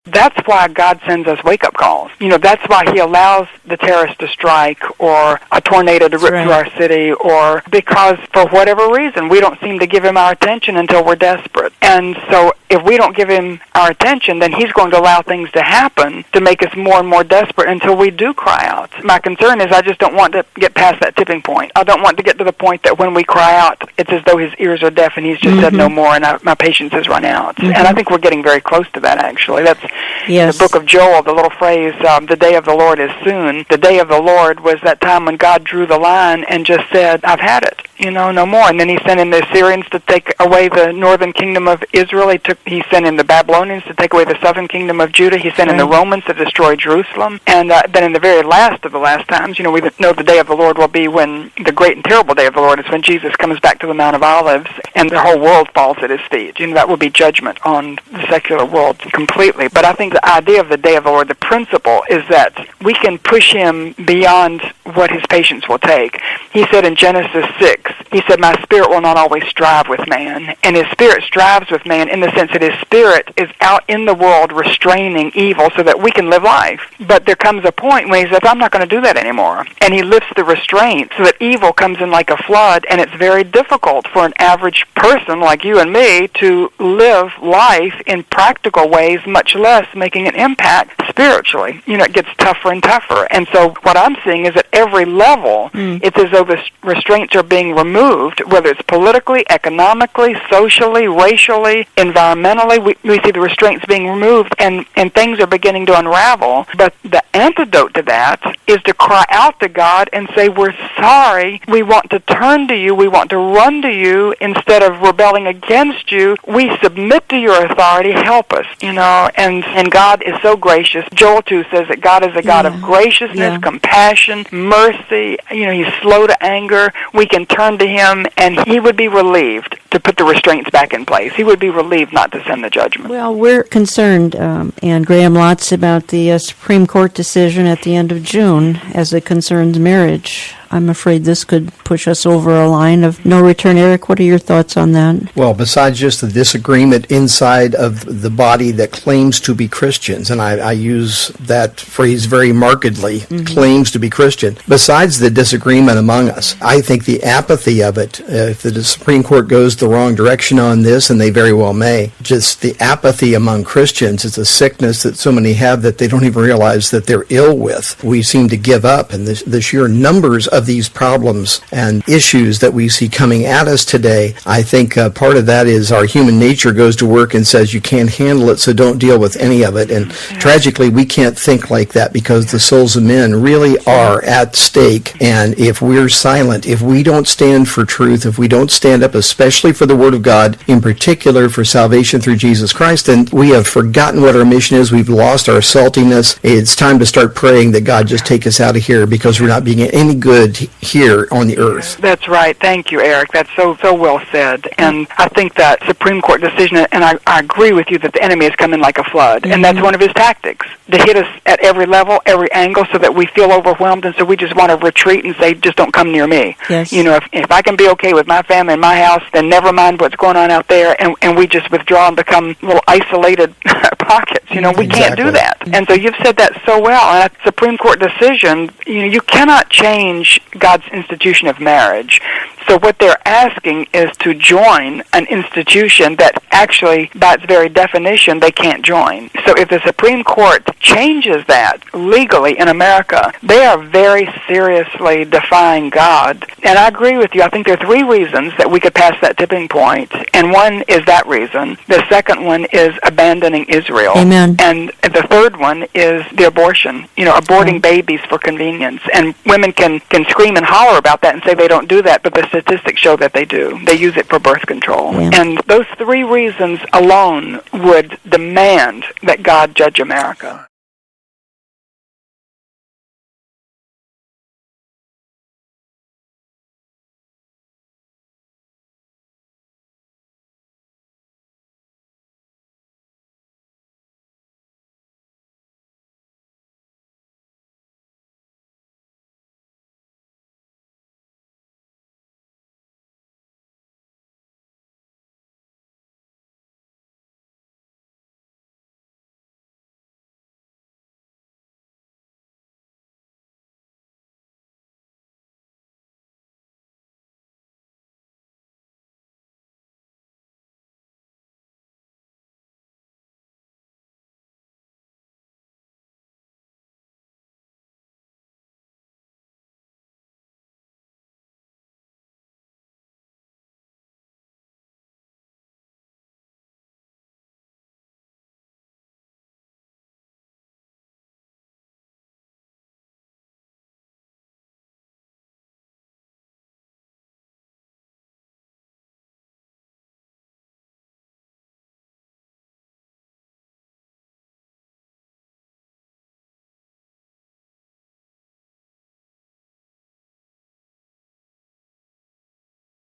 That's why God sends us wake-up calls. That's why He allows the terrorists to strike or a tornado to rip through our city, or because for whatever reason we don't seem to give Him our attention until we're desperate. And so if we don't give Him our attention, then He's going to allow things to happen to make us more and more desperate until we do cry out. My concern is I just don't want to get past that tipping point. I don't want to get to the point that when we cry out, it's as though His ears are deaf and He's just said no more and my patience has run out. And I think we're getting very close to that, actually. That's the book of Joel, the little phrase, the day of the Lord is soon. The day of the Lord was that time when God drew the line and just said, I've had it, no more. And then He sent in the Assyrians to take away the northern kingdom of Israel. He sent in the Babylonians to take away the southern kingdom of Judah. He sent in the Romans to destroy Jerusalem. And then in the very last of the last times, we know the day of the Lord will be when the great and terrible day of the Lord is when Jesus comes back to the Mount of Olives and the whole world falls at His feet. That will be judgment on the secular world completely. But I think the idea of the day of the Lord, the principle, is that we can push Him beyond what His patience will take. He said in Genesis 6, He said, my spirit will not always strive with man. And His spirit strives with man in the sense that His spirit is out in the world restraining evil so that we can live life. But there comes a point when He says, I'm not going to do that anymore. And He lifts the restraint so that evil comes in like a flood, and it's very difficult for an average person like you and me to live life in practical ways, much less making an impact spiritually. It gets tougher and tougher. And so what I'm seeing is at every level, it's as though the restraints are being removed, whether it's politically, economically, socially, racially, environmentally. We see the restraints being removed, and things are beginning to unravel. But the antidote to that is to cry out to God and say, we're sorry. We want to turn to You. We want to run to You instead of rebelling against You. We submit to Your authority. Help us, and God is so gracious. Joel 2 says that God is a God of graciousness, compassion, mercy. He's slow to anger. We can turn to Him, and He would be relieved to put the restraints back in place. He would be relieved not to send the judgment. Well, we're concerned, and Graham, lots about the Supreme Court decision at the end of June as it concerns marriage. I'm afraid this could push us over a line of no return. Eric, what are your thoughts on that? Well, besides just the disagreement inside of the body that claims to be Christians, and I use that phrase very markedly, claims to be Christian, besides the disagreement among us, I think the apathy of it, if the Supreme Court goes the wrong direction on this, and they very well may, just the apathy among Christians is a sickness that so many have that they don't even realize that they're ill with. We seem to give up, and the sheer numbers of these problems and issues that we see coming at us today, I think part of that is our human nature goes to work and says you can't handle it, so don't deal with any of it. And tragically, we can't think like that because the souls of men really are at stake. And if we're silent, if we don't stand for truth, if we don't stand up, especially for the Word of God, in particular for salvation through Jesus Christ, then we have forgotten what our mission is. We've lost our saltiness. It's time to start praying that God just take us out of here because we're not being any good here on the earth. That's right. Thank you, Eric. That's so well said. And I think that Supreme Court decision, and I agree with you that the enemy has come in like a flood, and that's one of his tactics, to hit us at every level, every angle, so that we feel overwhelmed, and so we just want to retreat and say, just don't come near me. Yes. If I can be okay with my family and my house, then never mind what's going on out there, and we just withdraw and become little isolated pockets. We can't do that. And so you've said that so well. And a Supreme Court decision, you cannot change God's institution of marriage. So what they're asking is to join an institution that actually, by its very definition, they can't join. So if the Supreme Court changes that legally in America, they are very seriously defying God. And I agree with you. I think there are three reasons that we could pass that tipping point. And one is that reason. The second one is abandoning Israel. Amen. And the third one is the abortion, aborting babies for convenience. And women can scream and holler about that and say they don't do that, but the statistics show that they do. They use it for birth control. Yeah. And those three reasons alone would demand that God judge America.